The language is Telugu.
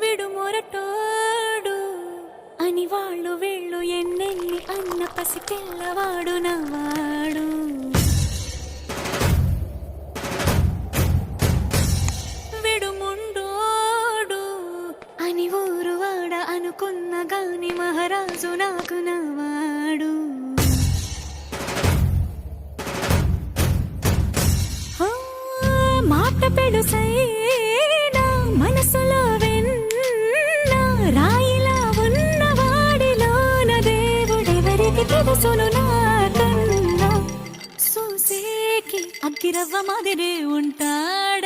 విడు మొరటోడు అని వాళ్ళు వీళ్ళు ఎన్నెన్ని అన్న పసి పిల్లవాడు నవ్వాడు. విడు ముండోడు అని ఊరు వాడ అనుకున్న గాని మహారాజు నాకు నవ్వాడు. మాట పెడుసైనా మనసులో వెన్న రాయిలా ఉన్నవాడిలోన దేవుడెవరికి తెలుసును నాకన్నా. సూసేకి అగ్గిరవ్వ మాదిరే ఉంటాడు.